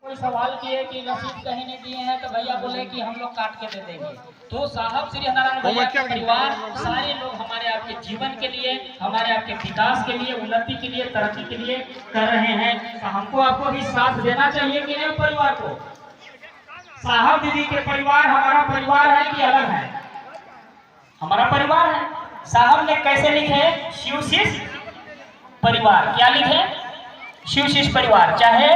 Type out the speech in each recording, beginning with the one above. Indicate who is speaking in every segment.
Speaker 1: कोई सवाल किए कि रसीद कहीं नहीं दिए हैं तो भैया बोले कि हम लोग काट के दे देंगे। तो साहब श्री नारायण भैया के परिवार सारे लोग हमारे आपके जीवन के लिए, हमारे आपके विकास के लिए, उन्नति के लिए, तरक्की के लिए कर रहे हैं। तो हमको आपको भी साथ देना चाहिए कि नहीं परिवार को। साहब दीदी के परिवार हमारा परिवार है कि अलग है? हमारा परिवार है। साहब ने कैसे लिखे? शिवशिष परिवार। क्या लिखे? शिवशिष परिवार। चाहे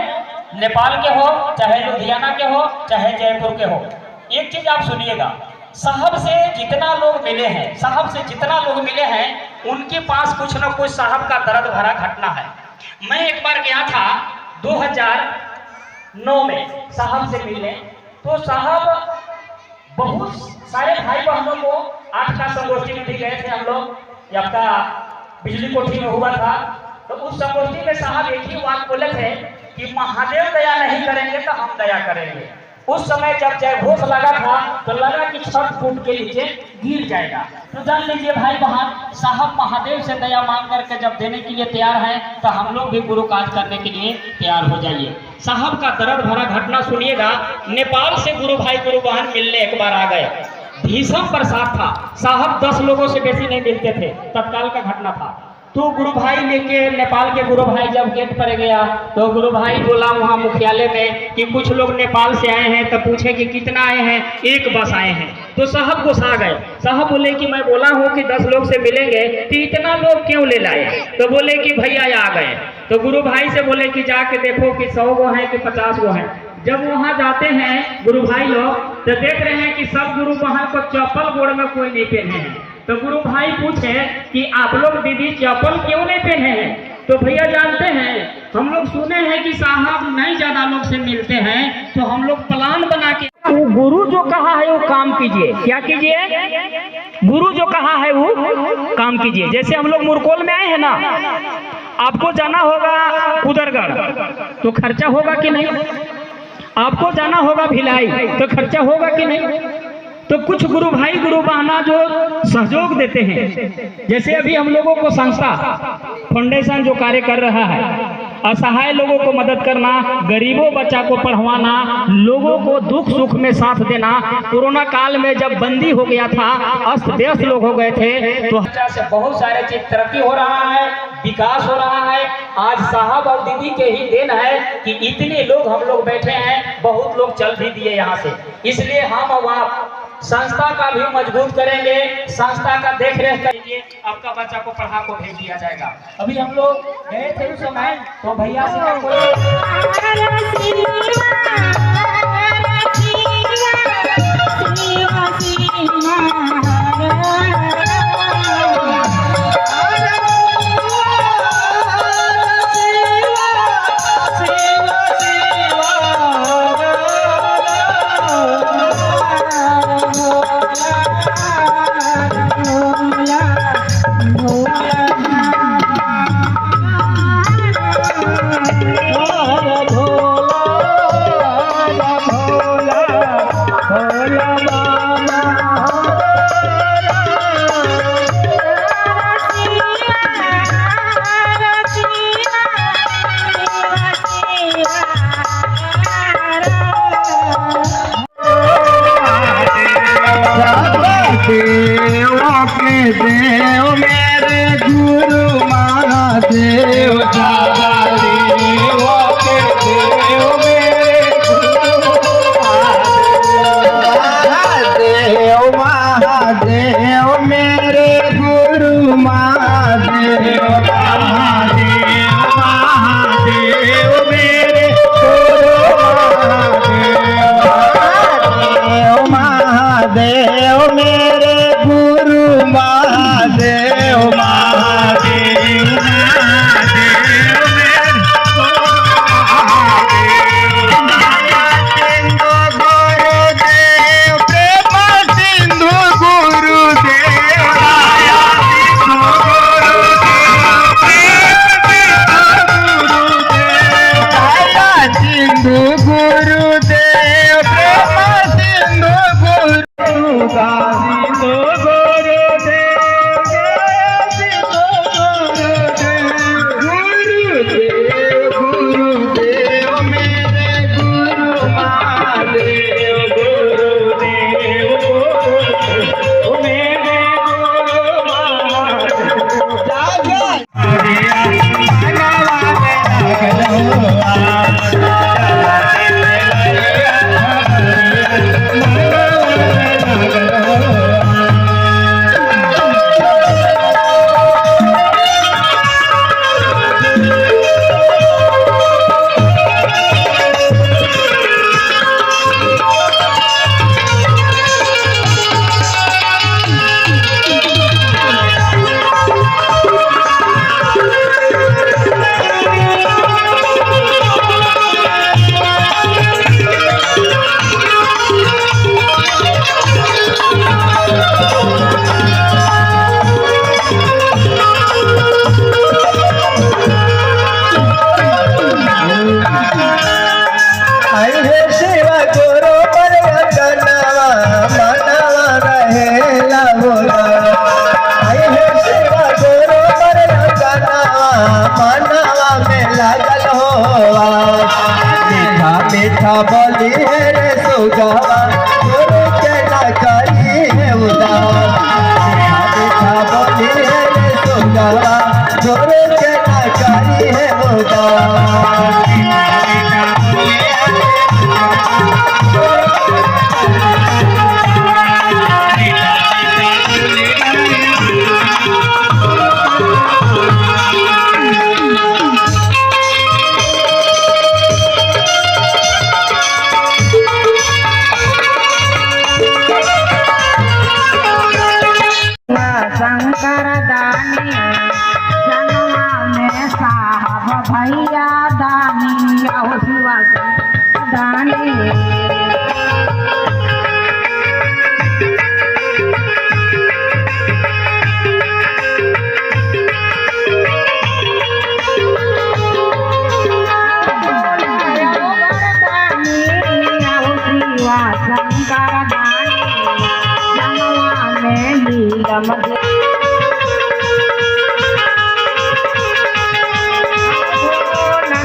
Speaker 1: नेपाल के हो, चाहे लुधियाना के हो, चाहे जयपुर के हो। एक चीज आप सुनिएगा, साहब से जितना लोग मिले हैं, साहब से जितना लोग मिले हैं, उनके पास कुछ न कुछ साहब का दर्द भरा घटना है। मैं एक बार गया था 2009 में साहब से मिलने। तो साहब बहुत सारे भाई बहनों को 8 का संगोष्ठी में भी गए थे हम लोग। आपका बिजली कोठी में हुआ था। तो उस संगोष्ठी में साहब एक ही बात बोले थे कि महादेव दया नहीं करेंगे तो हम दया करेंगे। उस समय जब जय घोष लगा था तो लगा कि छत फूट के नीचे गिर जाएगा। तो जान लीजिए भाई बहन, साहब महादेव से दया मांग करके जब देने के लिए तैयार हैं तो हम लोग भी गुरु काज करने के लिए तैयार हो जाइए। साहब का दर्द भरा घटना सुनिएगा। नेपाल से गुरु भाई गुरु बहन मिलने एक बार आ गए। भीषण बरसात था। साहब 10 लोगों से बेसी नहीं मिलते थे। तत्काल का घटना था। तो गुरु भाई लेके, नेपाल के गुरु भाई जब गेट पर गया तो गुरु भाई बोला वहाँ मुख्यालय में कि कुछ लोग नेपाल से आए हैं। तो पूछे कि कितना आए हैं? 1 बस आए हैं। तो साहब गुस्सा गए। साहब बोले कि मैं बोला हूँ कि 10 लोग से मिलेंगे तो इतना लोग क्यों ले लाए? तो बोले कि भैया आ गए। तो गुरु भाई से बोले कि जाके देखो कि 100 गो हैं कि 50 गो हैं। जब वहाँ जाते हैं गुरु भाई लोग तो देख रहे हैं कि सब गुरु बहन को चप्पल गोड़ में कोई नहीं पहने हैं। तो गुरु भाई पूछे कि आप लोग दीदी चप्पल क्यों नहीं पहने हैं? तो भैया जानते हैं, हम लोग सुने हैं कि साहब नहीं ज्यादा लोग से मिलते हैं तो हम लोग प्लान बना के वो गुरु जो कहा है वो काम कीजिए। क्या कीजिए? गुरु जो कहा है वो काम कीजिए। जैसे हम लोग मुरकोल में आए हैं ना, आपको जाना होगा कुदरगढ़ तो खर्चा होगा कि नहीं? आपको जाना होगा भिलाई तो खर्चा होगा कि नहीं? तो कुछ गुरु भाई गुरु बहना जो सहयोग देते हैं, जैसे अभी हम लोगों को संस्था फाउंडेशन जो कार्य कर रहा है, असहाय लोगों को मदद करना, गरीबों बच्चा को पढ़वाना, लोगों को दुख सुख में साथ देना। कोरोना काल में जब बंदी हो गया था, अस्त व्यस्त लोग हो गए थे, तो से बहुत सारे चीज तरक्की हो रहा है, विकास हो रहा है। आज साहब और दीदी के ही देन है कि इतने लोग हम लोग बैठे हैं। बहुत लोग चल भी दिए यहाँ से। इसलिए हम वहाँ संस्था का भी मजबूत करेंगे, संस्था का देख रेख करेंगे। आपका बच्चा को पढ़ा को भेज दिया जाएगा। अभी हम लोग गए थे उस समय तो भैया से
Speaker 2: देव मेरे गुरु महादेव, देव मेरे गुरु महादेव, महादेव मेरे गुरु महादेव, महादेव महादेव मेरे गुरु महादेव, महादेव मेरे गुरु महादेव, महादेव महादेव मेरे गुरुदेव, प्रेम सिंधु गुरुदेव, सिंधु गुरुदेव, प्रेम सिंधु गुरुदेव, गुरुदेव मेरे गुरु
Speaker 3: मीठा बोली है रे सुगवा गुरु के नकारी है उदास। मीठा बोली है रे सुगवा गुरु के नकारी है उदास।
Speaker 4: शंकर दानी जनवा में साहब भैया दानी आओ शिवा दानी। शंकर दानी जनवा में नीलम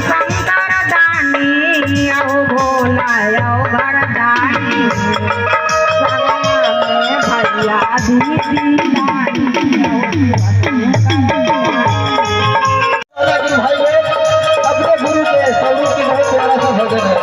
Speaker 4: शंकर दानी आओ भोला आओ घर दानी भैया दीदी
Speaker 3: भाई अपने गुरु के स्वरूप की बहुत प्यारा सा भजन है।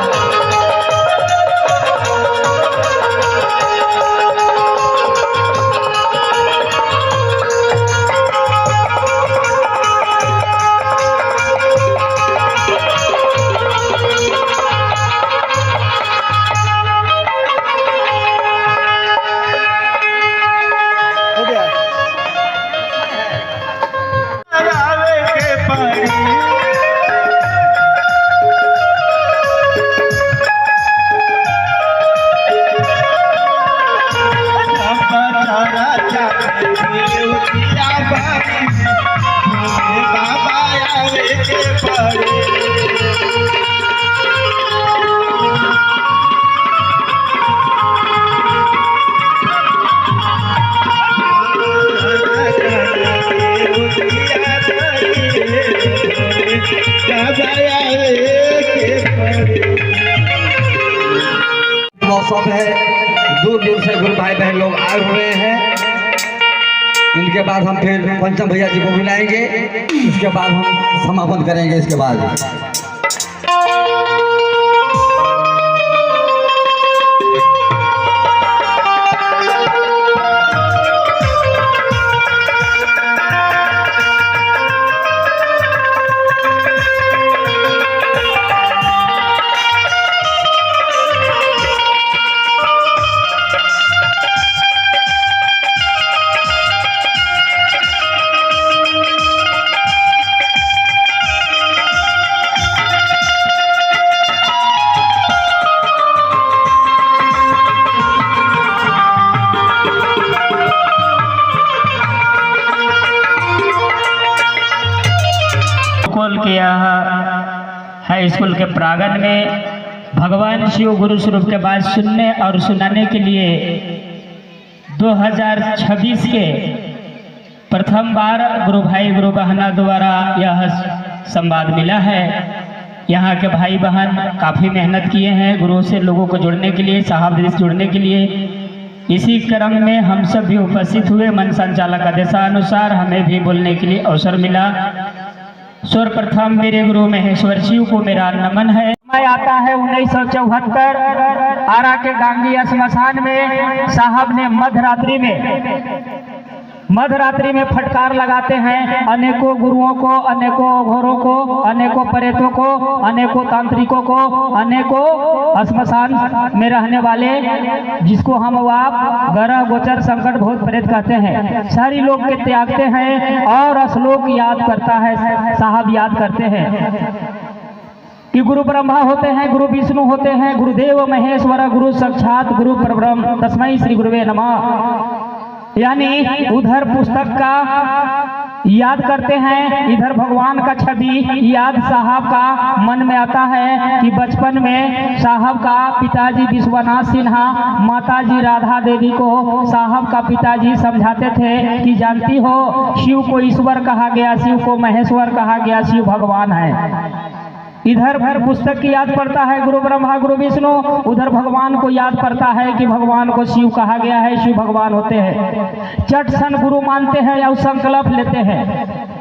Speaker 3: मौसम है, दूर दूर से गुरु भाई बहन लोग आए हुए हैं। इनके बाद हम फिर पंचम भैया जी को बुलाएंगे, इसके बाद हम समापन करेंगे। इसके बाद
Speaker 1: के यहाँ हाई स्कूल के प्रांगण में भगवान शिव गुरु स्वरूप के बाद सुनने और सुनाने के लिए 2026 के प्रथम बार गुरु भाई गुरु बहना द्वारा यह संवाद मिला है। यहाँ के भाई बहन काफ़ी मेहनत किए हैं गुरु से लोगों को जोड़ने के लिए, साहब से जुड़ने के लिए। इसी क्रम में हम सब भी उपस्थित हुए। मन संचालक आदेशानुसार हमें भी बोलने के लिए अवसर मिला। सर्वप्रथम मेरे गुरु महेश्वर शिव को मेरा नमन है। समय आता है 1974 आरा के गांगी श्मशान में साहब ने मध्यरात्रि में फटकार लगाते हैं अनेकों गुरुओं को, अनेकों घोरों को, अनेकों प्रेतों को, अनेकों तांत्रिकों को, अनेकों श्मशान में रहने वाले, जिसको हम आप ग्रह गोचर संकट भूत प्रेत कहते हैं, सारी लोग के त्यागते हैं और श्लोक याद करता है, साहब याद करते हैं कि गुरु ब्रह्मा होते हैं, गुरु विष्णु होते हैं, गुरुदेव महेश्वर, गुरु साक्षात गुरु परब्रह्म, तस्मै श्री गुरुवे नमः। यानी उधर पुस्तक का याद करते हैं, इधर भगवान का छवि याद साहब का मन में आता है कि बचपन में साहब का पिताजी विश्वनाथ सिन्हा माताजी राधा देवी को साहब का पिताजी समझाते थे कि जानती हो शिव को ईश्वर कहा गया, शिव को महेश्वर कहा गया, शिव भगवान है। इधर भर पुस्तक की याद पड़ता है गुरु ब्रह्मा गुरु विष्णु, उधर भगवान को याद पड़ता है कि भगवान को शिव कहा गया है, शिव भगवान होते हैं। चट सन गुरु मानते हैं या संकल्प लेते हैं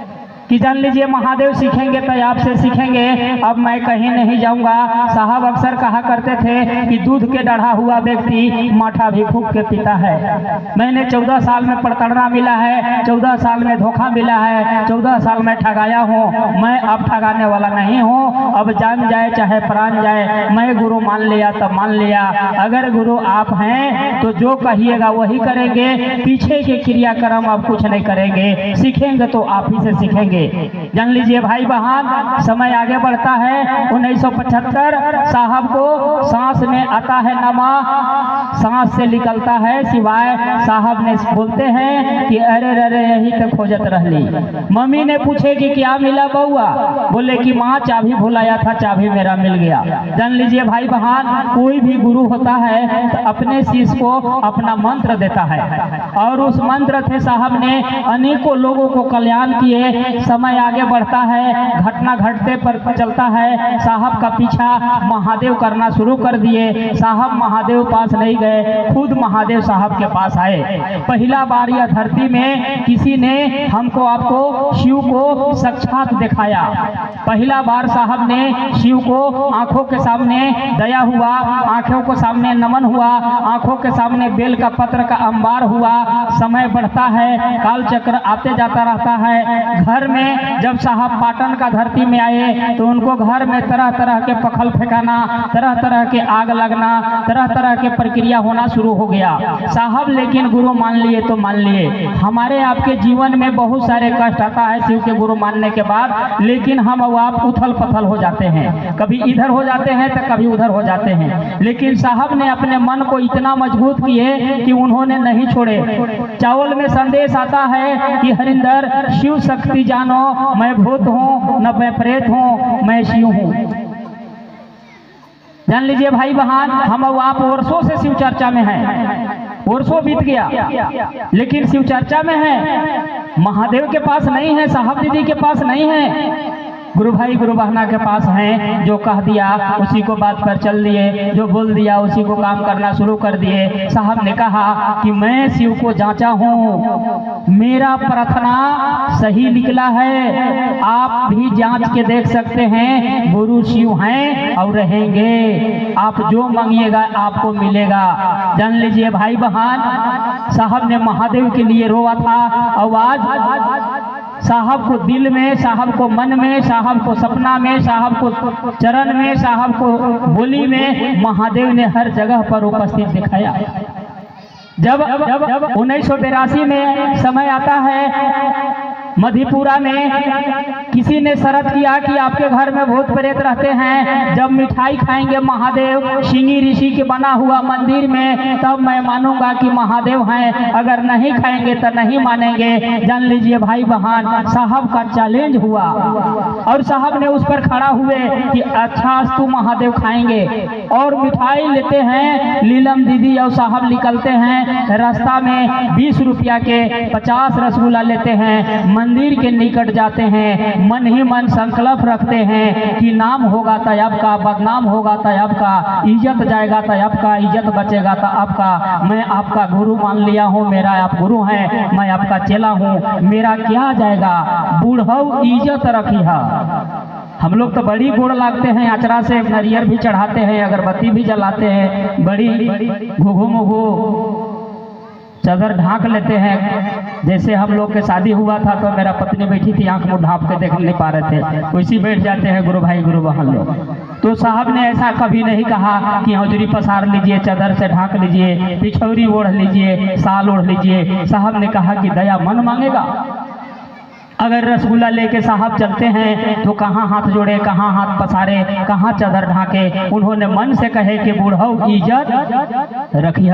Speaker 1: कि जान लीजिए महादेव सीखेंगे तो आपसे सीखेंगे, अब मैं कहीं नहीं जाऊंगा। साहब अक्सर कहा करते थे कि दूध के डढ़ा हुआ व्यक्ति माठा भी फूंक के पीता है। मैंने 14 साल में प्रताड़ना मिला है, 14 साल में धोखा मिला है, 14 साल में ठगाया हूँ। मैं अब ठगाने वाला नहीं हूँ, अब जान जाए चाहे प्राण जाए, मैं गुरु मान लिया तो मान लिया। अगर गुरु आप हैं तो जो कहिएगा वही करेंगे, पीछे के क्रियाक्रम अब कुछ नहीं करेंगे, सीखेंगे तो आप ही से सीखेंगे। जान लीजिए भाई बहन, समय आगे बढ़ता है। 1975 साहब को सांस में आता है नमा, सांस से निकलता है सिवाय। साहब ने बोलते हैं कि अरे अरे यही तो खोजत रहली। मम्मी ने पूछे कि क्या मिला बउआ, बोले कि माँ चाबी भुलाया था, चाबी मेरा मिल गया। जान लीजिए भाई बहन, कोई भी गुरु होता है तो अपने शिष्य को अपना मंत्र देता है, और उस मंत्र से साहब ने अनेकों लोगों को कल्याण किए। समय आगे बढ़ता है, घटना घटते पर चलता है। साहब का पीछा महादेव करना शुरू कर दिए। साहब महादेव पास नहीं गए, खुद महादेव साहब के पास आए। पहला बार यह धरती में किसी ने हमको आपको शिव को साक्षात दिखाया। पहला बार साहब ने शिव को आंखों के सामने दया हुआ, आंखों के सामने नमन हुआ, आंखों के सामने बेल का पत्र का अंबार हुआ। समय बढ़ता है, काल चक्र आते जाता रहता है। घर में जब साहब पाटन का धरती में आए तो उनको घर में तरह तरह के पखल फेंकाना, तरह तरह के आग लगना, तरह तरह के प्रक्रिया होना शुरू हो गया। साहब लेकिन गुरु मान लिए तो मान लिए। हमारे आपके जीवन में बहुत सारे कष्ट आता है शिव के गुरु मानने के बाद, लेकिन हम और आप उथल पथल हो जाते हैं, कभी इधर हो जाते हैं तो कभी उधर हो जाते हैं। लेकिन साहब ने अपने मन को इतना मजबूत किए कि उन्होंने नहीं छोड़े। चावल में संदेश आता है कि हरिंदर शिव शक्ति जानो, मैं भूत हूँ न मैं प्रेत हूँ, मैं शिव हूँ। जान लीजिए भाई बहन, हम और आप वर्षों से शिव चर्चा में हैं, वर्षों बीत गया लेकिन शिव चर्चा में है। महादेव के पास नहीं है, साहब दीदी के पास नहीं है, गुरु भाई गुरु बहना के पास हैं। जो कह दिया उसी को बात पर चल दिए, जो बोल दिया उसी को काम करना शुरू कर दिए। साहब ने कहा कि मैं शिव को जांचा हूँ, मेरा प्रार्थना सही निकला है, आप भी जांच के देख सकते हैं। गुरु शिव हैं और रहेंगे, आप जो मांगिएगा आपको मिलेगा। जान लीजिए भाई बहन, साहब ने महादेव के लिए रोआ था। आवाज साहब को दिल में, साहब को मन में, साहब को सपना में, साहब को चरण में, साहब को बोली में, महादेव ने हर जगह पर उपस्थित दिखाया। जब 1982 में समय आता है, मधेपुरा में किसी ने शर्त किया कि आपके घर में भूत प्रेत रहते हैं, जब मिठाई खाएंगे महादेव सिंगी ऋषि के बना हुआ मंदिर में तब मैं मानूंगा कि महादेव हैं, अगर नहीं खाएंगे तो नहीं मानेंगे। जान लीजिए भाई बहन, साहब का चैलेंज हुआ और साहब ने उस पर खड़ा हुए कि अच्छा तू महादेव खाएंगे। और मिठाई लेते हैं, लीलम दीदी और साहब निकलते हैं, रास्ता में 20 रुपया के 50 रसगुल्ला लेते हैं, मंदिर के निकट जाते हैं, मन ही मन संकल्प रखते हैं कि नाम होगा तो आपका, बदनाम होगा तो आपका, इज्जत जाएगा तो आपका, इज्जत बचेगा तो आपका। मैं आपका गुरु मान लिया हूँ, मेरा आप गुरु हैं, मैं आपका चेला हूँ, मेरा क्या जाएगा, बूढ़ऊ इज्जत रखी है। हम लोग तो बड़ी गोड़ लागते हैं, अचरा से नरियर भी चढ़ाते हैं, अगरबत्ती भी जलाते हैं, बड़ी घुघु मुघु चादर ढांक लेते हैं। जैसे हम लोग के शादी हुआ था तो मेरा पत्नी बैठी थी, आंख मुँह ढांप के देख नहीं पा रहे थे, वैसे बैठ जाते हैं गुरु भाई गुरु बहन लोग। तो साहब ने ऐसा कभी नहीं कहा कि हौजरी पसार लीजिए, चादर से ढांक लीजिए, पिछौरी ओढ़ लीजिए, साल ओढ़ लीजिए। साहब ने कहा कि दया मन मांगेगा। अगर रसगुल्ला लेके साहब चलते हैं तो कहाँ हाथ जोड़े, कहाँ हाथ पसारे, कहाँ चादर ढाके। उन्होंने मन से कहे कि बूढ़ऊ इज्जत रखिए।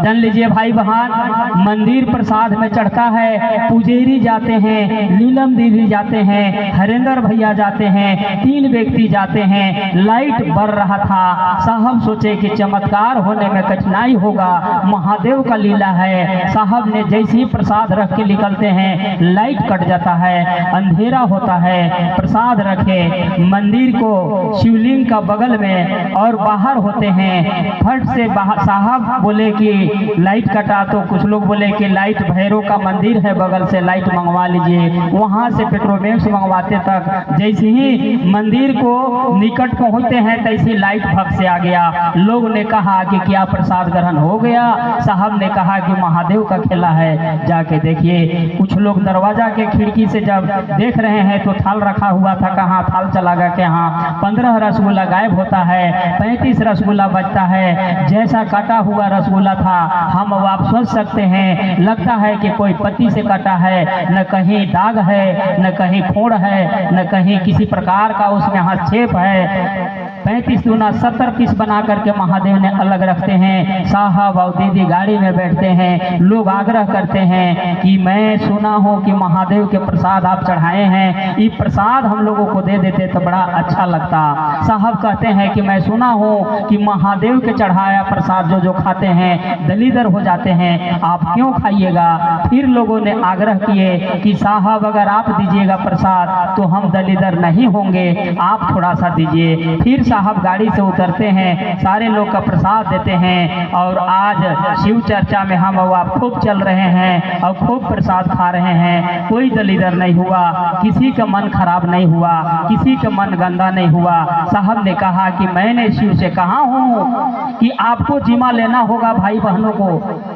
Speaker 1: जान लीजिए भाई बहन, मंदिर प्रसाद में चढ़ता है, पुजेरी जाते हैं, नीलम दीदी जाते हैं, हरेंद्र भैया जाते हैं, 3 व्यक्ति जाते हैं। लाइट बर रहा था, साहब सोचे कि चमत्कार होने में कठिनाई होगा, महादेव का लीला है। साहब ने जैसे ही प्रसाद रख के निकलते हैं, लाइट कट जाता है। है, अंधेरा होता है, प्रसाद रखे मंदिर को शिवलिंग का बगल में और बाहर होते हैं। फट से साहब बोले कि लाइट कटा, तो कुछ लोग बोले कि लाइट भैरव का मंदिर है बगल से लाइट मंगवा लीजिए। वहां से पेट्रोमैक्स मंगवाते तक जैसे ही मंदिर को निकट पहुंचते हैं तैसी लाइट भग से आ गया। लोग ने कहा कि क्या प्रसाद ग्रहण हो गया? साहब ने कहा कि महादेव का खेला है, जाके देखिए। कुछ लोग दरवाजा के खिड़की से जब देख रहे हैं तो थाल रखा हुआ था, कहाँ थाल चला गया कि हाँ 15 रसगुल्ला गायब होता है, 35 रसगुल्ला बचता है। जैसा कटा हुआ रसगुल्ला था हम अब आप सोच सकते हैं, लगता है कि कोई पत्ती से कटा है, न कहीं दाग है, न कहीं फोड़ है, न कहीं किसी प्रकार का उसमें हस्तक्षेप है। 35 दूना 70 पीस बना करके महादेव ने अलग रखते हैं। साहब और दीदी गाड़ी में बैठते हैं। लोग आग्रह करते हैं कि मैं सुना हूँ कि महादेव के प्रसाद आप चढ़ाए हैं, ये प्रसाद हम लोगों को दे देते तो बड़ा अच्छा लगता। साहब कहते हैं कि मैं सुना हूँ कि महादेव के चढ़ाया प्रसाद जो खाते हैं दलीदर हो जाते हैं, आप क्यों खाइएगा? फिर लोगों ने आग्रह किए कि साहब अगर आप दीजिएगा प्रसाद तो हम दलीदर नहीं होंगे, आप थोड़ा सा दीजिए। फिर साहब गाड़ी से उतरते हैं, सारे लोग का प्रसाद देते हैं और आज शिव चर्चा में हम और आप खूब चल रहे हैं और खूब प्रसाद खा रहे हैं। कोई दलीदर नहीं हुआ, किसी का मन खराब नहीं हुआ, किसी का मन गंदा नहीं हुआ। साहब ने कहा कि मैंने शिव से कहा हूँ कि आपको जिम्मा लेना होगा भाई बहनों को।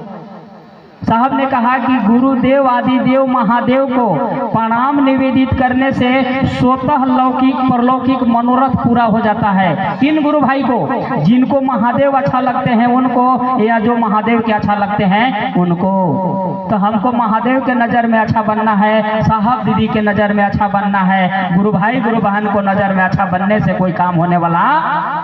Speaker 1: साहब ने कहा कि गुरुदेव आदिदेव महादेव को प्रणाम निवेदित करने से स्वतः लौकिक परलौकिक मनोरथ पूरा हो जाता है। किन गुरु भाई को? जिनको महादेव अच्छा लगते हैं उनको, या जो महादेव के अच्छा लगते हैं उनको। तो हमको महादेव के नज़र में अच्छा बनना है, साहब दीदी के नज़र में अच्छा बनना है। गुरु भाई गुरु बहन को नज़र में अच्छा बनने से कोई काम होने वाला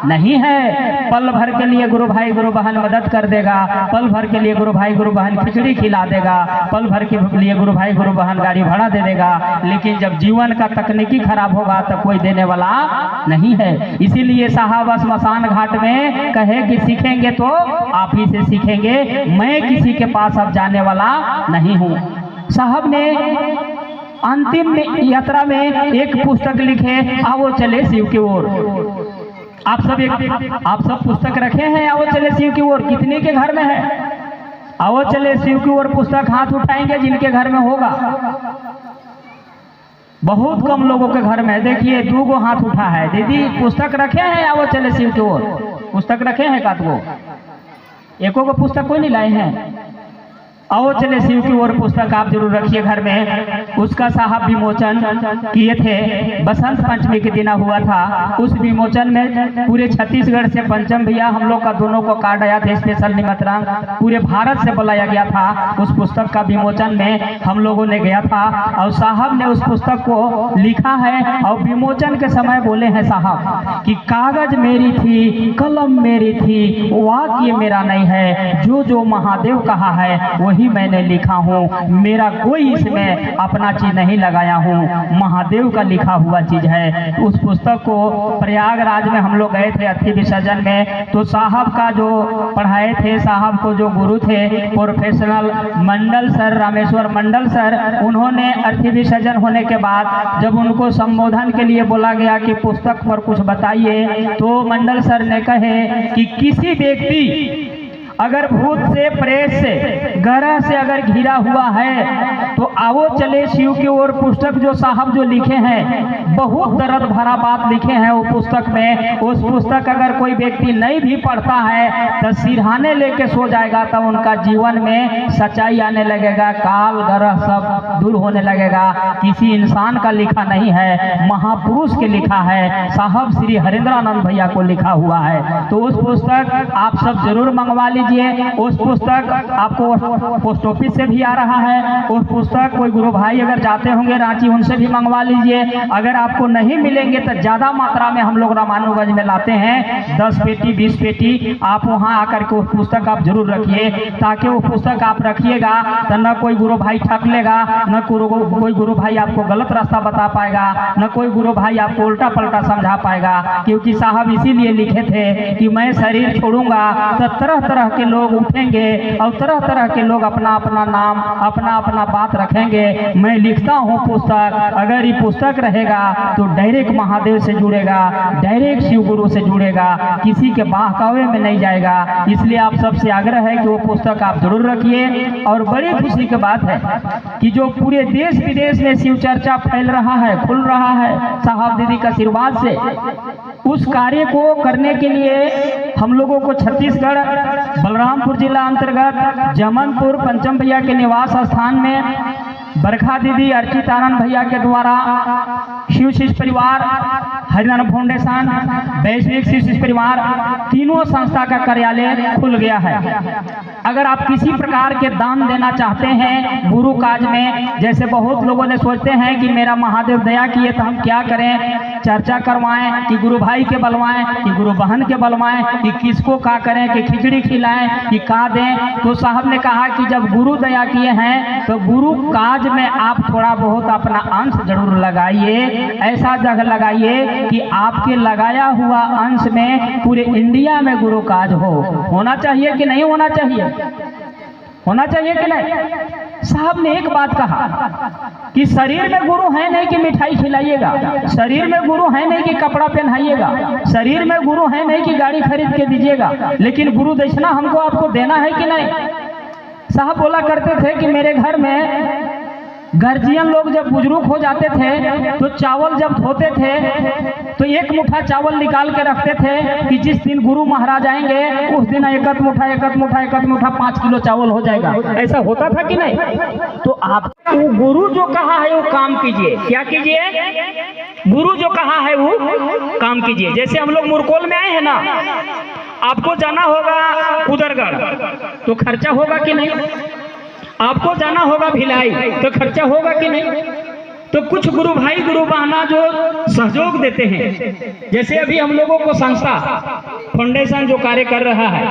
Speaker 1: नहीं है। पल भर के लिए गुरु भाई गुरु बहन मदद कर देगा, पल भर के लिए गुरु भाई गुरु बहन खिचड़ी खिला देगा, पल भर के लिए गुरु भाई गुरु बहन गाड़ी भाड़ा दे देगा, लेकिन जब जीवन का तकनीकी खराब होगा तो कोई देने वाला नहीं है। इसीलिए साहब स्मशान घाट में कहे कि सीखेंगे तो आप ही से सीखेंगे, मैं किसी के पास अब जाने वाला नहीं हूँ। साहब ने अंतिम यात्रा में एक पुस्तक लिखे, आओ चले शिव की ओर। आप सब पुस्तक रखे हैं, आओ चले शिव की ओर। कितने के घर में है? आओ चले शिव की ओर पुस्तक हाथ उठाएंगे जिनके घर में होगा। बहुत कम लोगों के घर में, देखिए 2 गो हाथ उठा है। दीदी पुस्तक रखे हैं? आओ चले शिव की ओर पुस्तक रखे हैं? 1 गो, 1 गो पुस्तक कोई नहीं लाए हैं? आओ चले शिव की ओर पुस्तक आप जरूर रखिए घर में। उसका साहब विमोचन किए थे, बसंत पंचमी के दिन हुआ था। उस विमोचन में पूरे छत्तीसगढ़ से पंचम भैया हम लोग का दोनों को कार्ड आया था, स्पेशल निमंत्रण पूरे भारत से बुलाया गया था। उस पुस्तक का विमोचन में हम लोगों ने गया था और साहब ने उस पुस्तक को लिखा है और विमोचन के समय बोले हैं साहब कि कागज मेरी थी, कलम मेरी थी, वाक्य मेरा नहीं है, जो महादेव कहा है वही मैंने लिखा हूँ, मेरा कोई इसमें अपना चीज नहीं लगाया हूँ, महादेव का लिखा हुआ चीज है। उस पुस्तक को प्रयागराज में हम लोग गए थे अस्थि विसर्जन में, तो साहब का जो पढ़ाए थे, साहब को जो गुरु थे प्रोफेशनल मंडल सर, रामेश्वर मंडल सर, उन्होंने अस्थि विसर्जन होने के बाद जब उनको संबोधन के लिए बोला गया कि पुस्तक पर कुछ बताइए, तो मंडल सर ने कहे कि किसी व्यक्ति अगर भूत से, प्रेत से, ग्रह से अगर घिरा हुआ है तो आओ चले शिव की ओर पुस्तक जो साहब जो लिखे हैं, बहुत दर्द भरा बात लिखे हैं वो पुस्तक में। उस पुस्तक अगर कोई व्यक्ति नहीं भी पढ़ता है तो सिरहाने लेके सो जाएगा, तो उनका जीवन में सच्चाई आने लगेगा, काल ग्रह सब दूर होने लगेगा। किसी इंसान का लिखा नहीं है, महापुरुष के लिखा है, साहब श्री हरेंद्रानंद भैया को लिखा हुआ है। तो उस पुस्तक आप सब जरूर मंगवा लीजिए। उस पुस्तक आपको पोस्ट ऑफिस से भी आ रहा है। उस पुस्तक कोई गुरु भाई अगर जाते होंगे रांची, उनसे भी मंगवा लीजिए। अगर आपको नहीं मिलेंगे तो ज्यादा मात्रा में हम लोग रामानुगंज में लाते हैं, 10 पेटी 20 पेटी। आप वहां आकर के उस पुस्तक आप जरूर रखिए, ताकि वो पुस्तक आप रखिएगा तो न कोई गुरु भाई ठग लेगा, न कोई गुरु भाई आपको गलत रास्ता बता पाएगा, न कोई गुरु भाई आपको उल्टा पलटा समझा पाएगा। क्योंकि साहब इसीलिए लिखे थे कि मैं शरीर छोड़ूंगा तो तरह तरह के लोग उठेंगे और तरह तरह के लोग अपना अपना नाम अपना अपना बात रखेंगे। मैं लिखता हूँ पुस्तक, अगर ये पुस्तक रहेगा तो डायरेक्ट महादेव से जुड़ेगा, डायरेक्ट शिव गुरु से जुड़ेगा, किसी के बहकावे में नहीं जाएगा। इसलिए आप सबसे आग्रह है कि वो पुस्तक आप जरूर रखिए। और बड़ी खुशी की बात है कि जो पूरे देश विदेश में शिव चर्चा फैल रहा है, खुल रहा है साहब दीदी का आशीर्वाद से, उस कार्य को करने के लिए हम लोगों को छत्तीसगढ़ बलरामपुर जिला अंतर्गत जमनपुर पंचम भैया के निवास स्थान में बरखा दीदी अर्चित आनंद भैया के द्वारा शिव शिष्य परिवार, हरिनारायण फाउंडेशन, वैश्विक शिव शिष्य परिवार, तीनों संस्था का कार्यालय खुल गया है। अगर आप किसी प्रकार के दान देना चाहते हैं गुरु काज में, जैसे बहुत लोगों ने सोचते हैं कि मेरा महादेव दया किए तो हम क्या करें, चर्चा करवाएं कि गुरु भाई के बलवाएं कि गुरु बहन के बलवाएं कि किसको क्या करें, कि खिचड़ी खिलाएं कि का दें। तो साहब ने कहा कि जब गुरु दया किए हैं तो गुरु काज में आप थोड़ा बहुत अपना अंश जरूर लगाइए। ऐसा जगह लगाइए कि आपके लगाया हुआ अंश में पूरे इंडिया में गुरु काज होना चाहिए कि नहीं होना चाहिए, होना चाहिए कि नहीं। साहब ने एक बात कहा कि शरीर में गुरु है नहीं कि मिठाई खिलाइएगा, शरीर में गुरु है नहीं कि कपड़ा पहनाइएगा, शरीर में गुरु है नहीं कि गाड़ी खरीद के दीजिएगा, लेकिन गुरु दक्षिणा हमको आपको देना है कि नहीं। साहब बोला करते थे कि मेरे घर में गर्जियन लोग जब बुजुर्ग हो जाते थे तो चावल जब धोते थे तो एक मुट्ठा चावल निकाल के रखते थे कि जिस दिन गुरु महाराज आएंगे उस दिन एक मुट्ठा 5 किलो चावल हो जाएगा। ऐसा होता था कि नहीं। तो आप गुरु जो कहा है वो काम कीजिए। क्या कीजिए? गुरु जो कहा है वो काम कीजिए। जैसे हम लोग मुरकोल में आए हैं ना, आपको जाना होगा कुदरगढ़ तो खर्चा होगा कि नहीं, आपको जाना होगा भिलाई तो खर्चा होगा कि नहीं। तो कुछ गुरु भाई गुरु बहना जो सहयोग देते हैं, जैसे अभी हम लोगों को संस्था फाउंडेशन जो कार्य कर रहा है,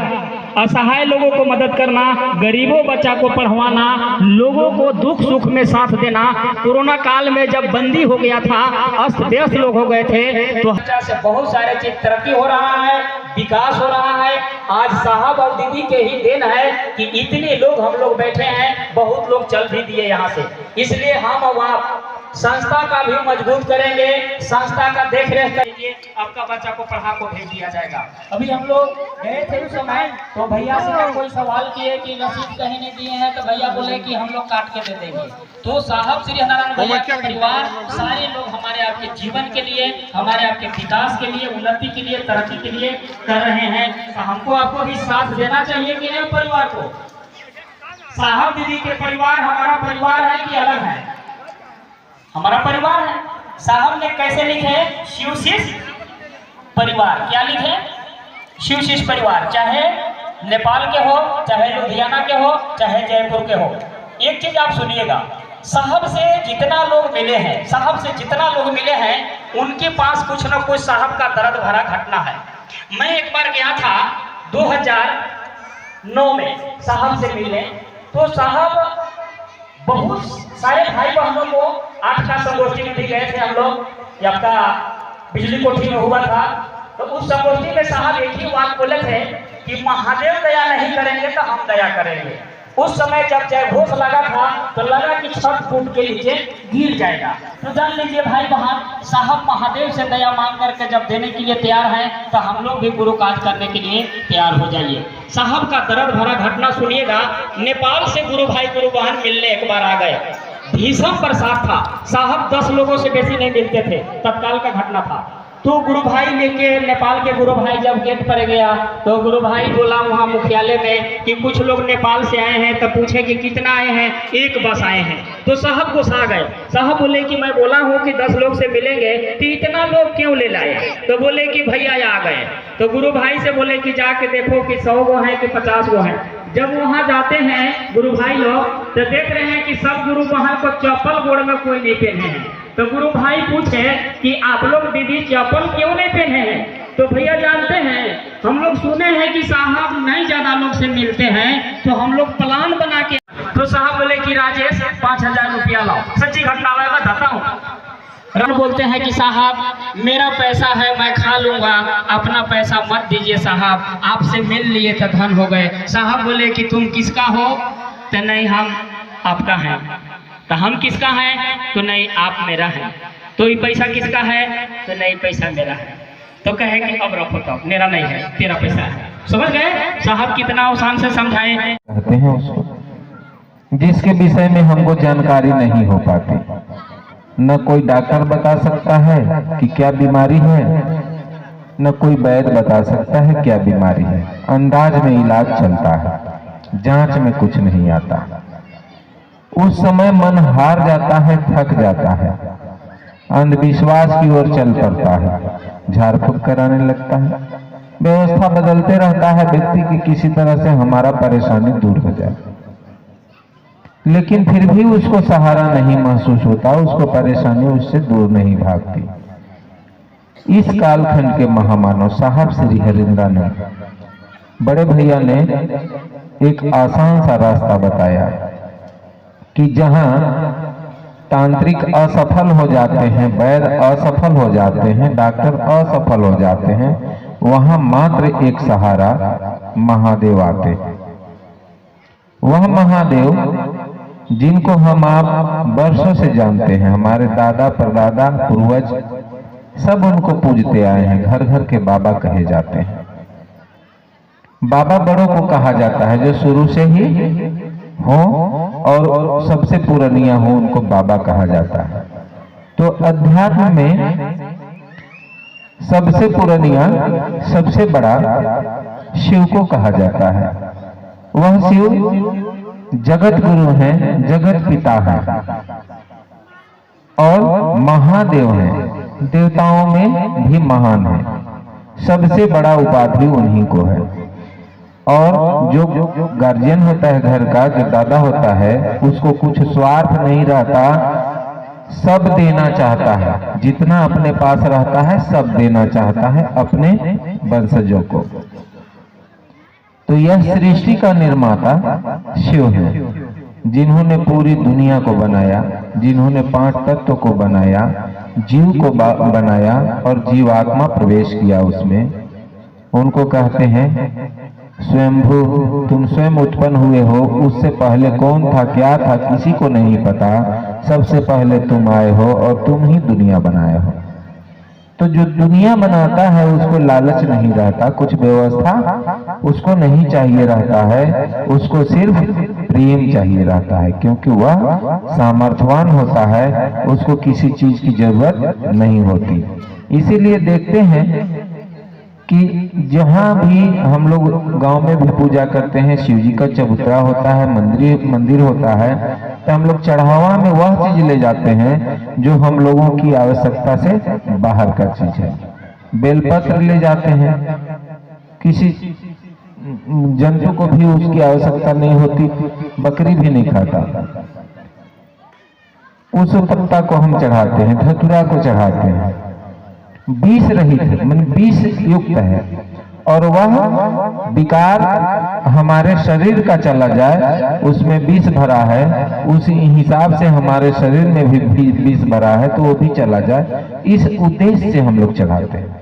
Speaker 1: असहाय लोगों को मदद करना, गरीबों बच्चा को पढ़वाना, लोगों को दुख सुख में साथ देना। कोरोना काल में जब बंदी हो गया था, अस्त व्यस्त लोग हो गए थे, तो से बहुत सारे चीज तरक्की हो रहा है, विकास हो रहा है। आज साहब और दीदी के ही देन है कि इतने लोग हम लोग बैठे हैं, बहुत लोग चल भी दिए यहाँ से। इसलिए हम और आप संस्था का भी मजबूत करेंगे, संस्था का देख रेख करेंगे, आपका बच्चा को पढ़ा को भेज दिया जाएगा। अभी हम लोग गए थे उस समय तो भैया से कोई सवाल किए कि रसीद कहीं नहीं दिए हैं, तो भैया बोले कि हम लोग काट के दे देंगे। तो साहब श्री हरिनारायण भैया के परिवार सारे लोग हमारे आपके जीवन के लिए, हमारे आपके विकास के लिए, उन्नति के लिए, तरक्की के लिए कर रहे हैं। तो हमको आपको भी साथ देना चाहिए कि नहीं परिवार को। साहब दीदी के परिवार हमारा परिवार है कि अलग है? हमारा परिवार है। साहब ने कैसे लिखे? शिव शिष्य परिवार। क्या लिखे? शिव शिष्य परिवार। चाहे नेपाल के हो, चाहे लुधियाना के हो, चाहे जयपुर के हो। एक चीज आप सुनिएगा, साहब से जितना लोग मिले हैं, साहब से जितना लोग मिले हैं, उनके पास कुछ न कुछ साहब का दर्द भरा घटना है। मैं एक बार गया था 2009 में साहब से मिलने, तो साहब बहुत सारे भाई बहनों को 8 का संगोष्ठी में भी गए थे हम लोग, आपका बिजली कोठी में हुआ था। तो उस संगोष्ठी में साहब एक ही बात बोले थे कि महादेव दया नहीं करेंगे तो हम दया करेंगे। उस समय जब जय घोष लगा था तो लगा कि छत फूट के नीचे गिर जाएगा। तो जान लीजिए भाई बहन, साहब महादेव से दया मांग करके जब देने के लिए तैयार हैं तो हम लोग भी गुरु काज करने के लिए तैयार हो जाइए। साहब का दर्द भरा घटना सुनिएगा। नेपाल से गुरु भाई गुरु बहन मिलने एक बार आ गए, भीषण बरसात था, साहब 10 लोगों से बेसी नहीं मिलते थे, तत्काल का घटना था। तो गुरु भाई लेके, नेपाल के गुरु भाई जब गेट पर गया तो गुरु भाई बोला वहाँ मुख्यालय में कि कुछ लोग नेपाल से आए हैं, तो पूछे कि कितना आए हैं, 1 बस आए हैं। तो साहब गुस्सा गए। साहब बोले कि मैं बोला हूँ कि 10 लोग से मिलेंगे, तो इतना लोग क्यों ले लाए? तो बोले कि भैया आ गए। तो गुरु भाई से बोले कि जाके देखो कि 100 गो हैं कि 50 गो हैं। जब वहाँ जाते हैं गुरु भाई लोग तो देख रहे हैं कि सब गुरु बहन को चप्पल गोड़ में कोई नहीं पहने हैं। तो गुरु भाई पूछे कि आप लोग दीदी चप्पल क्यों नहीं पहने हैं? तो भैया जानते हैं, हम लोग सुने हैं कि साहब नहीं ज्यादा लोग से मिलते हैं, तो हम लोग प्लान बना के। तो साहब बोले कि राजेश 5000 रुपया लाओ। सच्ची घटना मैं बताता हूँ। रण बोलते हैं कि साहब मेरा पैसा है मैं खा लूंगा, अपना पैसा मत दीजिए साहब, आपसे मिल लिए तो धन हो गए। साहब बोले कि तुम किसका हो? तो नहीं हम आपका हैं। तो हम किसका हैं? तो नहीं आप मेरा है। तो ये पैसा किसका है? तो नहीं पैसा मेरा है। तो कहे कि अब रखो, तो मेरा नहीं है तेरा पैसा है। समझ गए साहब कितना आसान से समझाए हैं।
Speaker 5: कहते हैं उसको जिसके विषय में हमको जानकारी नहीं हो पाती, न कोई डॉक्टर बता सकता है कि क्या बीमारी है, न कोई वैद्य बता सकता है क्या बीमारी है। अंदाज में इलाज चलता है, जांच में कुछ नहीं आता। उस समय मन हार जाता है, थक जाता है, अंधविश्वास की ओर चल पड़ता है, झाड़ फूक कराने लगता है। व्यवस्था बदलते रहता है व्यक्ति की किसी तरह से हमारा परेशानी दूर हो जाए, लेकिन फिर भी उसको सहारा नहीं महसूस होता, उसको परेशानी उससे दूर नहीं भागती। इस कालखंड के महामानव साहब श्री हरिंद्रानंद बड़े भैया ने एक आसान सा रास्ता बताया कि जहां तांत्रिक असफल हो जाते हैं, वैद्य असफल हो जाते हैं, डॉक्टर असफल हो जाते हैं, वहां मात्र एक सहारा महादेव आते हैं। वह महादेव जिनको हम आप वर्षों से जानते हैं, हमारे दादा परदादा पूर्वज सब उनको पूजते आए हैं, घर घर के बाबा कहे जाते हैं। बाबा बड़ों को कहा जाता है जो शुरू से ही हो और सबसे पुरानिया हो, उनको बाबा कहा जाता है। तो अध्यात्म में सबसे पुरानिया सबसे बड़ा शिव को कहा जाता है। वह शिव जगत गुरु हैं, जगत पिता हैं और महादेव हैं, देवताओं में भी महान है। सबसे बड़ा उपाधि उन्हीं को है। और जो गार्जियन होता है घर का, जो दादा होता है, उसको कुछ स्वार्थ नहीं रहता, सब देना चाहता है, जितना अपने पास रहता है सब देना चाहता है अपने वंशजों को। तो यह सृष्टि का निर्माता शिव है, जिन्होंने पूरी दुनिया को बनाया, जिन्होंने 5 तत्व को बनाया, जीव को बनाया और जीवात्मा प्रवेश किया उसमें। उनको कहते हैं स्वयंभू। तुम स्वयं उत्पन्न हुए हो, उससे पहले कौन था क्या था किसी को नहीं पता, सबसे पहले तुम आए हो और तुम ही दुनिया बनाए हो। तो जो दुनिया बनाता है उसको लालच नहीं रहता, कुछ व्यवस्था उसको नहीं चाहिए रहता है, उसको सिर्फ प्रेम चाहिए रहता है, क्योंकि वह सामर्थ्यवान होता है, उसको किसी चीज की जरूरत नहीं होती। इसीलिए देखते हैं कि जहाँ भी हम लोग गांव में भी पूजा करते हैं, शिव जी का चबूतरा होता है, मंदिर होता है, तो हम लोग चढ़ावा में वह चीज ले जाते हैं जो हम लोगों की आवश्यकता से बाहर का चीज है। बेलपत्र ले जाते हैं, किसी जंतु को भी उसकी आवश्यकता नहीं होती, बकरी भी नहीं खाता, उस पत्ता को हम चढ़ाते हैं, धतूरा को चढ़ाते हैं। विष रहित है, मतलब विष युक्त है, और वह विकार हमारे शरीर का चला जाए, उसमें विष भरा है, उसी हिसाब से हमारे शरीर में भी विष भरा है, तो वो भी चला जाए, इस उद्देश्य से हम लोग चढ़ाते हैं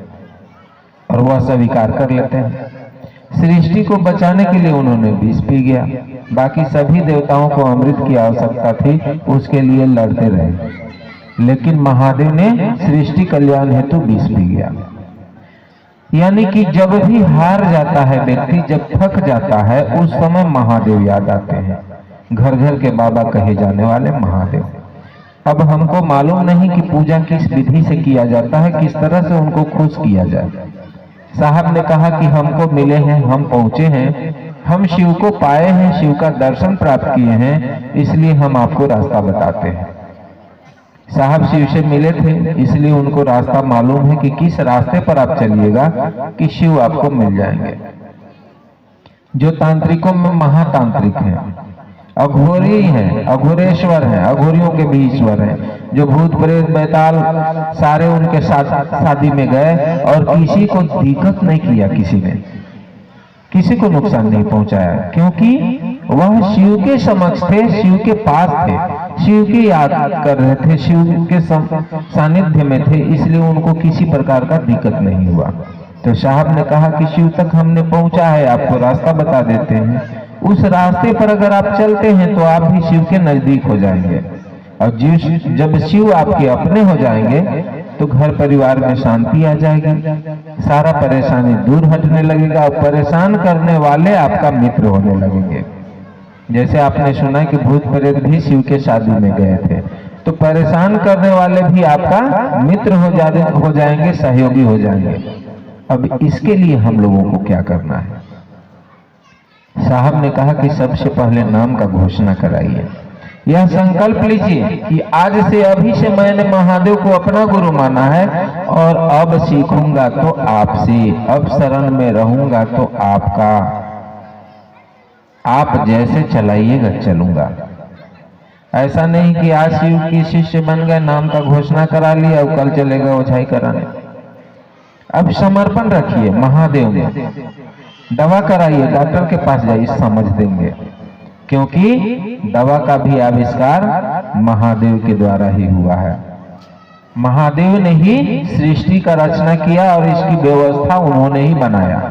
Speaker 5: और वह स्वीकार कर लेते हैं। सृष्टि को बचाने के लिए उन्होंने विष पी गया, बाकी सभी देवताओं को अमृत की आवश्यकता थी, उसके लिए लड़ते रहे, लेकिन महादेव ने सृष्टि कल्याण हेतु विष पी गया। यानी कि जब भी हार जाता है व्यक्ति, जब थक जाता है, उस समय महादेव याद आते हैं, घर घर के बाबा कहे जाने वाले महादेव। अब हमको मालूम नहीं कि पूजा किस विधि से किया जाता है, किस तरह से उनको खुश किया जाए। साहब ने कहा कि हमको मिले हैं, हम पहुंचे हैं, हम शिव को पाए हैं, शिव का दर्शन प्राप्त किए हैं, इसलिए हम आपको रास्ता बताते हैं। साहब शिव से मिले थे, इसलिए उनको रास्ता मालूम है कि किस रास्ते पर आप चलिएगा कि शिव आपको मिल जाएंगे। जो तांत्रिकों में महातांत्रिक हैं, अघोरी हैं, अघोरेश्वर हैं, अघोरियों के भी ईश्वर हैं, जो भूत प्रेत बैताल सारे उनके साथ शादी में गए और किसी को दिक्कत नहीं किया, किसी ने किसी को नुकसान नहीं पहुंचाया, क्योंकि वह शिव के समक्ष थे, शिव के पास थे, शिव की याद कर रहे थे, शिव के सानिध्य में थे, इसलिए उनको किसी प्रकार का दिक्कत नहीं हुआ। तो साहब ने कहा कि शिव तक हमने पहुंचा है, आपको रास्ता बता देते हैं। उस रास्ते पर अगर आप चलते हैं तो आप भी शिव के नजदीक हो जाएंगे, और जब शिव आपके अपने हो जाएंगे तो घर परिवार में शांति आ जाएगी, सारा परेशानी दूर हटने लगेगा, और परेशान करने वाले आपका मित्र होने लगेंगे। जैसे आपने सुना कि भूत प्रेत भी शिव के शादी में गए थे, तो परेशान करने वाले भी आपका मित्र हो जाएंगे, सहयोगी हो जाएंगे। अब इसके लिए हम लोगों को क्या करना है? साहब ने कहा कि सबसे पहले नाम का घोषणा कराइए, यह संकल्प लीजिए कि आज से, अभी से मैंने महादेव को अपना गुरु माना है, और अब सीखूंगा तो आपसे, अब शरण में रहूंगा तो आपका, आप जैसे चलाइएगा चलूंगा। ऐसा नहीं कि आज शिव की शिष्य बन गए, नाम का घोषणा करा लिया और कल चलेगा ओझाई कराने। अब समर्पण रखिए महादेव में, दवा कराइए, डॉक्टर के पास जाइए, समझ देंगे, क्योंकि दवा का भी आविष्कार महादेव के द्वारा ही हुआ है। महादेव ने ही सृष्टि का रचना किया और इसकी व्यवस्था उन्होंने ही बनाया।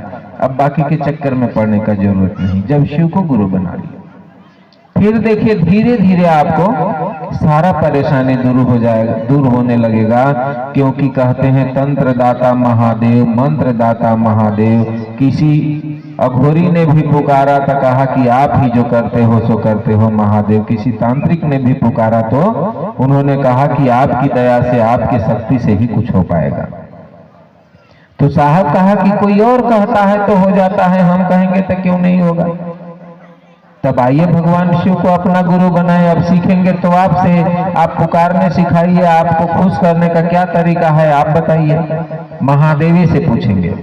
Speaker 5: अब बाकी के चक्कर में पड़ने का जरूरत नहीं, जब शिव को गुरु बना लिया, फिर देखिए धीरे धीरे आपको सारा परेशानी दूर होने लगेगा। क्योंकि कहते हैं तंत्र दाता महादेव, मंत्र दाता महादेव। किसी अघोरी ने भी पुकारा तो कहा कि आप ही जो करते हो सो करते हो महादेव। किसी तांत्रिक ने भी पुकारा तो उन्होंने कहा कि आपकी दया से, आपकी शक्ति से ही कुछ हो पाएगा। तो साहब कहा कि कोई और कहता है तो हो जाता है, हम कहेंगे तो क्यों नहीं होगा। तब आइए भगवान शिव को अपना गुरु बनाए। अब सीखेंगे तो आपसे, आप पुकारने सिखाइए, आपको खुश करने का क्या तरीका है आप बताइए। महादेवी से पूछेंगे,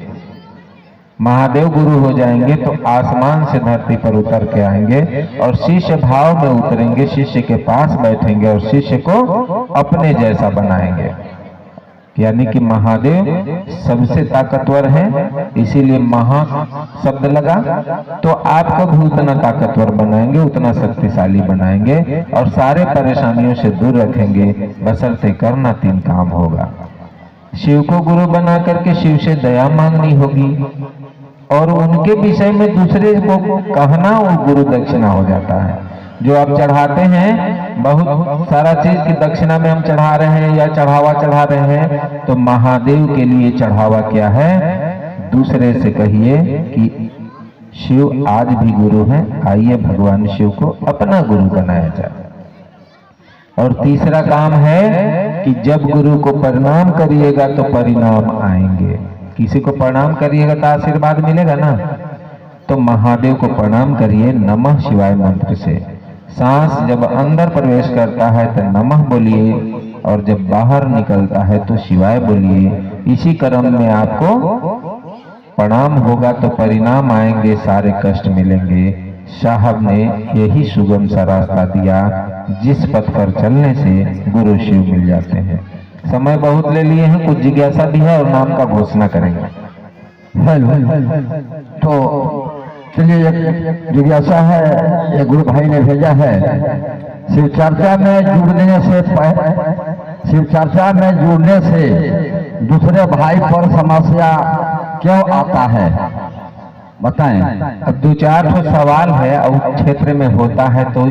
Speaker 5: महादेव गुरु हो जाएंगे तो आसमान से धरती पर उतर के आएंगे और शिष्य भाव में उतरेंगे, शिष्य के पास बैठेंगे और शिष्य को अपने जैसा बनाएंगे। यानी कि महादेव सबसे ताकतवर है, इसीलिए महा शब्द लगा। तो आपको भी उतना ताकतवर बनाएंगे, उतना शक्तिशाली बनाएंगे और सारे परेशानियों से दूर रखेंगे, बशर्ते करना 3 काम होगा। शिव को गुरु बना करके शिव से दया मांगनी होगी और उनके विषय में दूसरे को कहना वो गुरु दक्षिणा हो जाता है। जो आप चढ़ाते हैं, बहुत सारा चीज की दक्षिणा में हम चढ़ा रहे हैं या चढ़ावा चढ़ा रहे हैं, तो महादेव के लिए चढ़ावा क्या है? दूसरे से कहिए कि शिव आज भी गुरु हैं, आइए भगवान शिव को अपना गुरु बनाया जाए। और तीसरा काम है कि जब गुरु को प्रणाम करिएगा तो परिणाम आएंगे। किसी को प्रणाम करिएगा तो आशीर्वाद मिलेगा ना। तो महादेव को प्रणाम करिए नमः शिवाय मंत्र से। सांस जब अंदर प्रवेश करता है तो नमः बोलिए और जब बाहर निकलता है तो शिवाय बोलिए। इसी क्रम में आपको प्रणाम होगा तो परिणाम आएंगे, सारे कष्ट मिलेंगे। साहब ने यही सुगम सा रास्ता दिया जिस पथ पर चलने से गुरु शिव मिल जाते हैं। समय बहुत ले लिए हैं, कुछ जिज्ञासा भी है और नाम का घोषणा करेंगे।
Speaker 3: तो चलिए, एक जिज्ञासा है, एक गुरु भाई ने भेजा है। शिव चर्चा में जुड़ने से दूसरे भाई पर समस्या क्यों आता है, बताएं।
Speaker 5: अब 2-4 सवाल है और क्षेत्र में होता है तो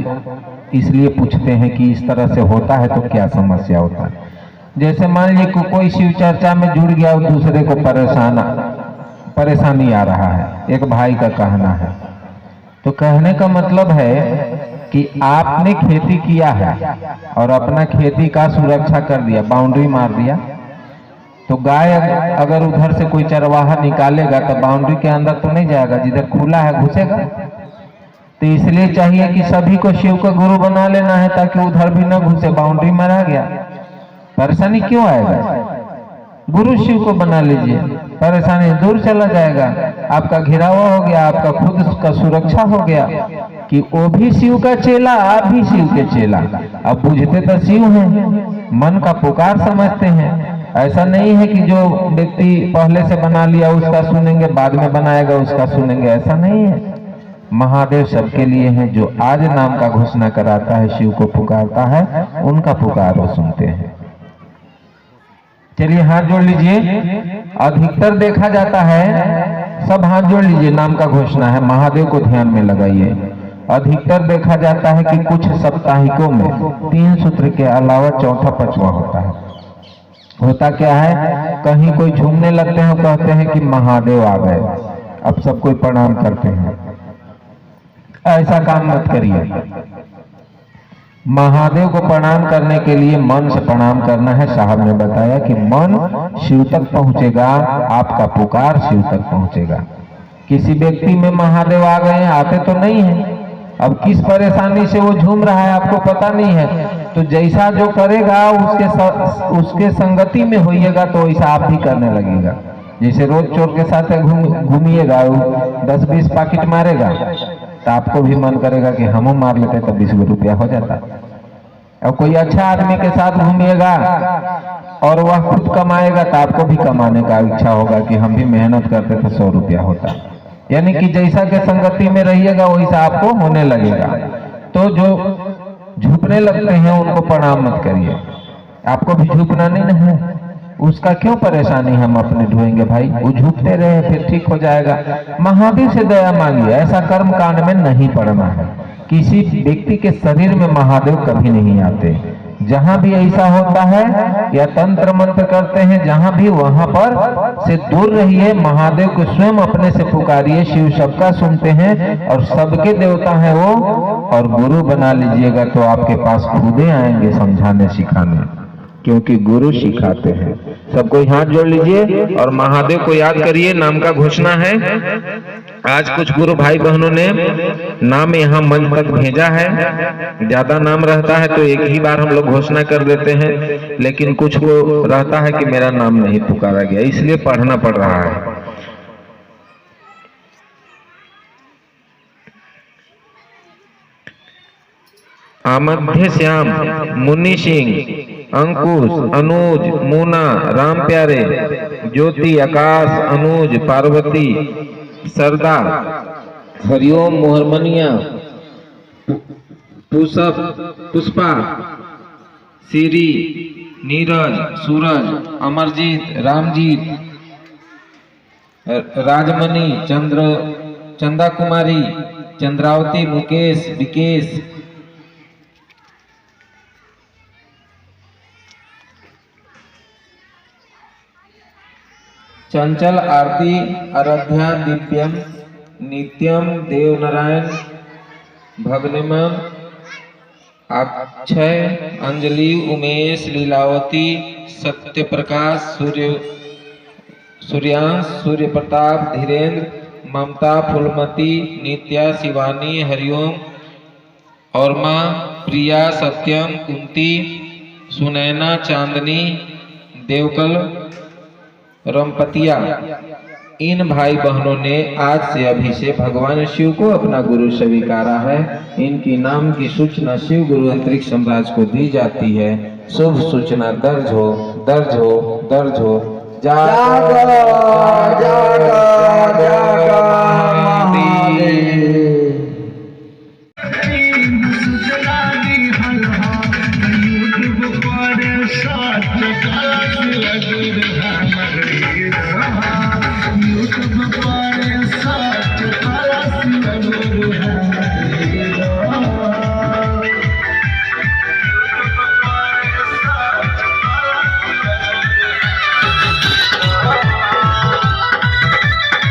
Speaker 5: इसलिए पूछते हैं कि इस तरह से होता है तो क्या समस्या होता है। जैसे मान लीजिए कोई शिव चर्चा में जुड़ गया और दूसरे को परेशानी आ रहा है, एक भाई का कहना है। तो कहने का मतलब है कि आपने खेती किया है और अपना खेती का सुरक्षा कर दिया, बाउंड्री मार दिया, तो गाय अगर उधर से कोई चरवाहा निकालेगा तो बाउंड्री के अंदर तो नहीं जाएगा, जिधर खुला है घुसेगा। तो इसलिए चाहिए कि सभी को शिव का गुरु बना लेना है ताकि उधर भी न घुसे, बाउंड्री मारा गया, परेशानी क्यों आएगा। गुरु शिव को बना लीजिए, परेशानी दूर चला जाएगा, आपका घिरावा हो गया, आपका खुद का सुरक्षा हो गया कि वो भी शिव का चेला, आप भी शिव के चेला। अब बुझते तो शिव हैं, मन का पुकार समझते हैं। ऐसा नहीं है कि जो व्यक्ति पहले से बना लिया उसका सुनेंगे, बाद में बनाएगा उसका सुनेंगे, ऐसा नहीं है। महादेव सबके लिए हैं। जो आज नाम का घोषणा कराता है, शिव को पुकारता है, उनका पुकार वो सुनते हैं। चलिए हाथ जोड़ लीजिए। अधिकतर देखा जाता है, सब हाथ जोड़ लीजिए, नाम का घोषणा है, महादेव को ध्यान में लगाइए। अधिकतर देखा जाता है कि कुछ साप्ताहिकों में 3 सूत्र के अलावा चौथा पांचवा होता है। होता क्या है, कहीं कोई झूमने लगते हैं, कहते हैं कि महादेव आ गए, अब सब कोई प्रणाम करते हैं। ऐसा काम मत करिए। महादेव को प्रणाम करने के लिए मन से प्रणाम करना है। साहब ने बताया कि मन शिव तक पहुंचेगा, आपका पुकार शिव तक पहुंचेगा। किसी व्यक्ति में महादेव आ गए, आते तो नहीं है, अब किस परेशानी से वो झूम रहा है आपको पता नहीं है, तो जैसा जो करेगा उसके संगति में होइएगा तो वैसा आप भी करने लगेगा। जैसे रोज चोर के साथ घूमिएगा, 10-20 पैकेट मारेगा तो आपको भी मन करेगा कि हम मार लेते तो 20 रुपया हो जाता। और कोई अच्छा आदमी के साथ घूमिएगा और वह खुद कमाएगा तो आपको भी कमाने का इच्छा होगा कि हम भी मेहनत करते तो 100 रुपया होता। यानी कि जैसा के संगति में रहिएगा वैसा आपको होने लगेगा। तो जो झुकने लगते हैं उनको प्रणाम मत करिए, आपको भी झुकना नहीं है। उसका क्यों परेशानी हम अपने ढोएंगे भाई, वो झुकते रहे फिर ठीक हो जाएगा। महादेव से दया मांगिए, ऐसा कर्म कांड में नहीं पड़ना है। किसी व्यक्ति के शरीर में महादेव कभी नहीं आते। जहां भी ऐसा होता है या तंत्र मंत्र करते हैं, जहां भी वहां पर से दूर रहिए। महादेव को स्वयं अपने से पुकारिए। शिव सबका सुनते हैं और सबके देवता हैं वो, और गुरु बना लीजिएगा तो आपके पास खुदे आएंगे समझाने सिखाने, क्योंकि गुरु सिखाते हैं। सबको हाथ जोड़ लीजिए और महादेव को याद करिए। नाम का घोषणा है। आज कुछ गुरु भाई बहनों ने नाम यहाँ मंच तक भेजा है। ज्यादा नाम रहता है तो एक ही बार हम लोग घोषणा कर देते हैं, लेकिन कुछ को रहता है कि मेरा नाम नहीं पुकारा गया, इसलिए पढ़ना पड़ रहा है। आमध्य श्याम, मुनि सिंह, अंकुश, अनुज, मुना, राम प्यारे, ज्योति, आकाश, अनुज, पार्वती, सरदा, हरिओम, मोहरमनिया, पुष्पा, सीरी, नीरज, सूरज, अमरजीत, रामजीत, राजमणि, चंदा कुमारी, चंद्रावती, मुकेश, विकेश, चंचल, आरती, आराध्या, दिव्यम, नित्यम, देवनारायण, भगनिमन, अक्षय, अंजलि, उमेश, लीलावती, सत्यप्रकाश, सूर्यांश, सूर्य प्रताप, धीरेन्द्र, ममता, फुलमती, नित्या, शिवानी, हरिओम, और माँ प्रिया, सत्यम, कुंती, सुनैना, चांदनी, देवकल, रमपतिया। इन भाई बहनों ने आज से अभी से भगवान शिव को अपना गुरु स्वीकारा है। इनकी नाम की सूचना शिव गुरु अंतरिक्ष सम्राट को दी जाती है। शुभ सूचना दर्ज हो, दर्ज हो, दर्ज हो। जागो, जागो, जागो।